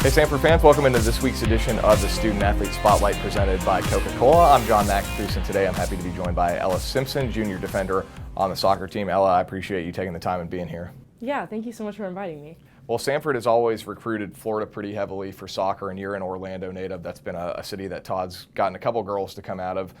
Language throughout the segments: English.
Hey Samford fans, welcome into this week's edition of the Student Athlete Spotlight presented by Coca-Cola. I'm John McAfee, and today I'm happy to be joined by Ella Simpson, junior defender on the soccer team. Ella, I appreciate you taking the time and being here. Yeah, thank you so much for inviting me. Well, Samford has always recruited Florida pretty heavily for soccer, and you're an Orlando native. That's been a city that Todd's gotten a couple girls to come out of.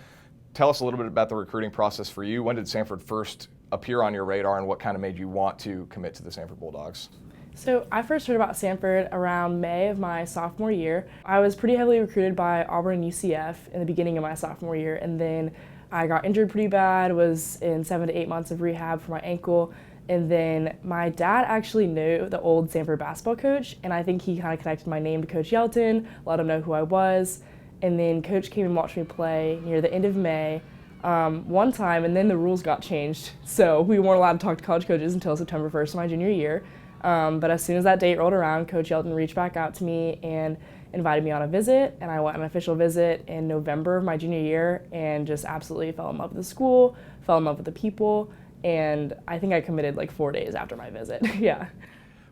Tell us a little bit about the recruiting process for you. When did Samford first appear on your radar, and what kind of made you want to commit to the Samford Bulldogs? So I first heard about Samford around May of my sophomore year. I was pretty heavily recruited by Auburn and UCF in the beginning of my sophomore year, and then I got injured pretty bad, was in 7 to 8 months of rehab for my ankle, and then my dad actually knew the old Samford basketball coach, and I think he kind of connected my name to Coach Yelton, let him know who I was, and then Coach came and watched me play near the end of May one time, and then the rules got changed, so we weren't allowed to talk to college coaches until September 1st of my junior year. But as soon as that date rolled around, Coach Yelton reached back out to me and invited me on a visit, and I went on an official visit in November of my junior year and just absolutely fell in love with the school, fell in love with the people, and I think I committed like 4 days after my visit. Yeah.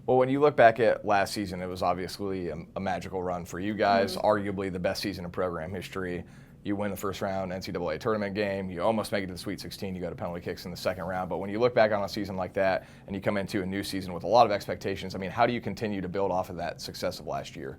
Well, when you look back at last season, it was obviously a magical run for you guys, arguably the best season in program history. You win the first round NCAA tournament game, you almost make it to the Sweet 16, you go to penalty kicks in the second round. But when you look back on a season like that and you come into a new season with a lot of expectations, I mean, how do you continue to build off of that success of last year?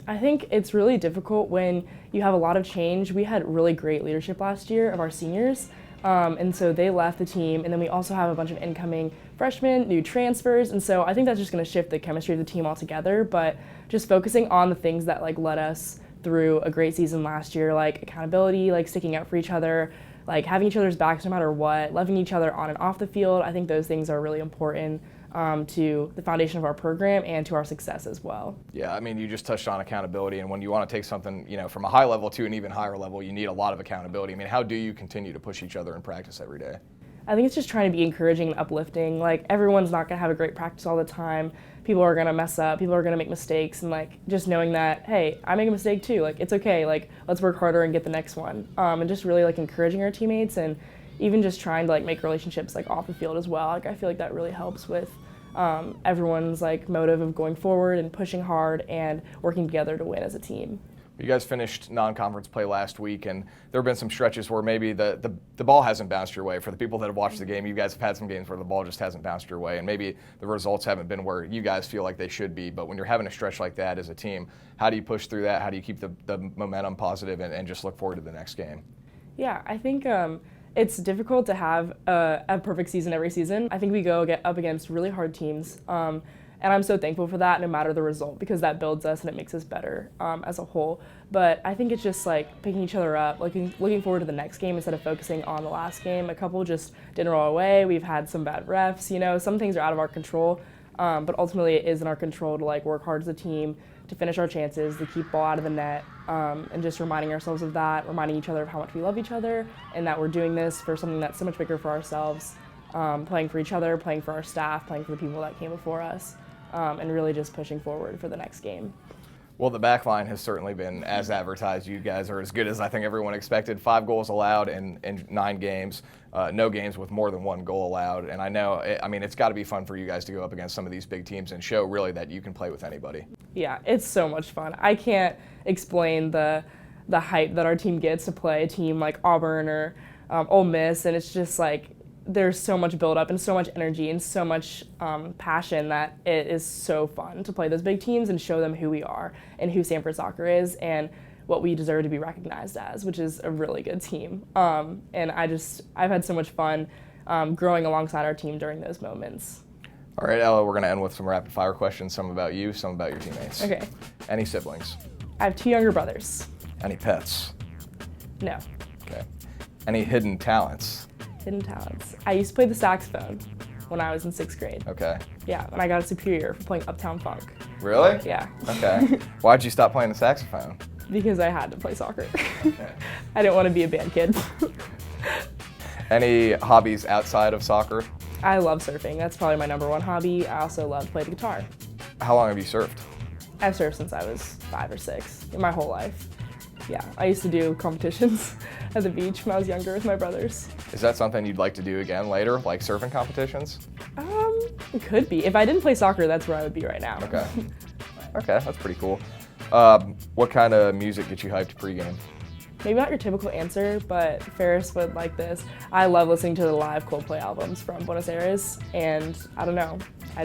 I think it's really difficult when you have a lot of change. We had really great leadership last year of our seniors, and so they left the team, and then we also have a bunch of incoming freshmen, new transfers, and so I think that's just going to shift the chemistry of the team altogether. But just focusing on the things that led us through a great season last year, like accountability, like sticking up for each other, like having each other's backs no matter what, loving each other on and off the field. I think those things are really important to the foundation of our program and to our success as well. Yeah, I mean, you just touched on accountability, and when you want to take something, from a high level to an even higher level, you need a lot of accountability. I mean, how do you continue to push each other in practice every day? I think it's just trying to be encouraging and uplifting. Like, everyone's not going to have a great practice all the time. People are going to mess up. People are going to make mistakes. And, just knowing that, hey, I make a mistake too. It's okay. Let's work harder and get the next one. And just really, encouraging our teammates and even just trying to, make relationships, off the field as well. I feel like that really helps with everyone's, motive of going forward and pushing hard and working together to win as a team. You guys finished non-conference play last week, and there have been some stretches where maybe the ball hasn't bounced your way. For the people that have watched the game, you guys have had some games where the ball just hasn't bounced your way, and maybe the results haven't been where you guys feel like they should be. But when you're having a stretch like that as a team, how do you push through that? How do you keep the momentum positive and just look forward to the next game? Yeah, I think it's difficult to have a perfect season every season. I think we get up against really hard teams. And I'm so thankful for that, no matter the result, because that builds us and it makes us better as a whole. But I think it's just picking each other up, looking forward to the next game instead of focusing on the last game. A couple just didn't roll away. We've had some bad refs. Some things are out of our control. But ultimately, it is in our control to work hard as a team, to finish our chances, to keep ball out of the net, and just reminding ourselves of that, reminding each other of how much we love each other, and that we're doing this for something that's so much bigger for ourselves, playing for each other, playing for our staff, playing for the people that came before us. And really just pushing forward for the next game. Well, the back line has certainly been as advertised. You guys are as good as I think everyone expected. 5 goals allowed in 9 games, no games with more than 1 goal allowed. And I know, it's got to be fun for you guys to go up against some of these big teams and show really that you can play with anybody. Yeah, it's so much fun. I can't explain the hype that our team gets to play a team like Auburn or Ole Miss, and it's just there's so much build-up and so much energy and so much passion that it is so fun to play those big teams and show them who we are and who Samford Soccer is and what we deserve to be recognized as, which is a really good team. And I've had so much fun growing alongside our team during those moments. All right, Ella, we're going to end with some rapid-fire questions, some about you, some about your teammates. Okay. Any siblings? I have 2 younger brothers. Any pets? No. Okay. Any hidden talents? Hidden talents. I used to play the saxophone when I was in 6th grade. Okay. Yeah, and I got a superior for playing Uptown Funk. Really? Yeah. Okay. Why'd you stop playing the saxophone? Because I had to play soccer. I didn't want to be a band kid. Any hobbies outside of soccer? I love surfing. That's probably my #1 hobby. I also love to play the guitar. How long have you surfed? I've surfed since I was 5 or 6, in my whole life. Yeah, I used to do competitions at the beach when I was younger with my brothers. Is that something you'd like to do again later, like surfing competitions? It could be. If I didn't play soccer, that's where I would be right now. Okay. Okay, that's pretty cool. What kind of music gets you hyped pregame? Maybe not your typical answer, but Ferris would like this. I love listening to the live Coldplay albums from Buenos Aires, and I don't know, I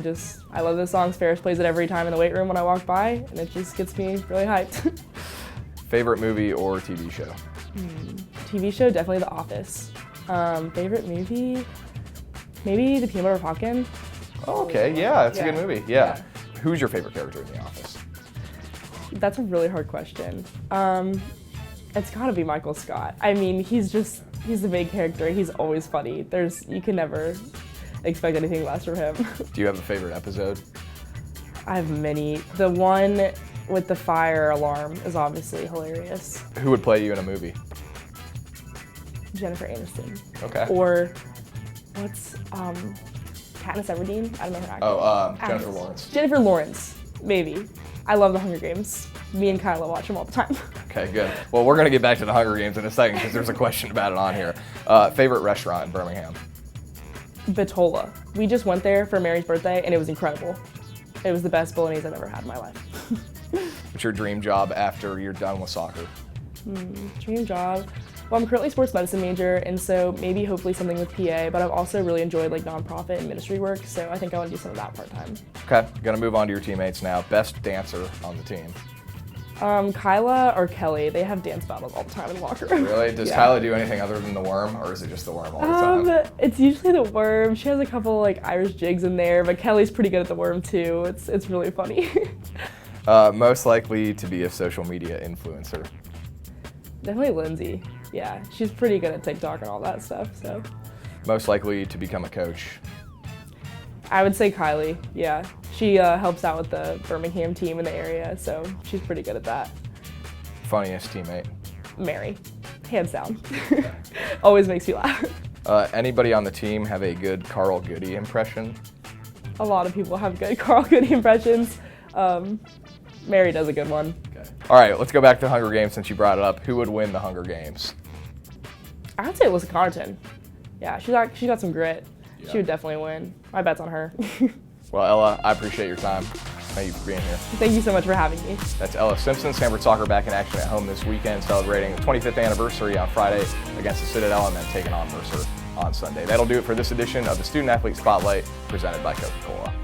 love those songs. Ferris plays it every time in the weight room when I walk by, and it just gets me really hyped. Favorite movie or TV show? TV show, definitely The Office. Favorite movie, maybe The Peanut Butter Falcon. Oh, okay, yeah, that's a good movie. Yeah. Who's your favorite character in The Office? That's a really hard question. It's gotta be Michael Scott. I mean, he's the main character. He's always funny. You can never expect anything less from him. Do you have a favorite episode? I have many. The one with the fire alarm is obviously hilarious. Who would play you in a movie? Jennifer Aniston. Okay. Or what's Katniss Everdeen? I don't know her acting. Jennifer Lawrence. Jennifer Lawrence, maybe. I love The Hunger Games. Me and Kyla watch them all the time. Okay, good. Well, we're going to get back to the Hunger Games in a second because there's a question about it on here. Favorite restaurant in Birmingham? Bitola. We just went there for Mary's birthday, and it was incredible. It was the best bolognese I've ever had in my life. What's your dream job after you're done with soccer? Dream job? Well, I'm currently a sports medicine major, and so maybe hopefully something with PA, but I've also really enjoyed like nonprofit and ministry work, so I think I want to do some of that part-time. Okay, going to move on to your teammates now. Best dancer on the team? Kyla or Kelly, they have dance battles all the time in the locker room. Really? Does Kyla do anything other than the worm, or is it just the worm all the time? It's usually the worm. She has a couple like Irish jigs in there, but Kelly's pretty good at the worm too. It's really funny. Most likely to be a social media influencer? Definitely Lindsay. Yeah, she's pretty good at TikTok and all that stuff, so. Most likely to become a coach? I would say Kylie, yeah. She helps out with the Birmingham team in the area, so she's pretty good at that. Funniest teammate? Mary, hands down. Always makes me laugh. Anybody on the team have a good Carl Goody impression? A lot of people have good Carl Goody impressions. Mary does a good one. Okay. All right, let's go back to the Hunger Games since you brought it up. Who would win the Hunger Games? I would say Alyssa Connaughton. Yeah, she got some grit. Yeah. She would definitely win. My bet's on her. Well, Ella, I appreciate your time. Thank you for being here. Thank you so much for having me. That's Ella Simpson. Samford Soccer back in action at home this weekend, celebrating the 25th anniversary on Friday against the Citadel and then taking on Mercer on Sunday. That'll do it for this edition of the Student Athlete Spotlight presented by Coca-Cola.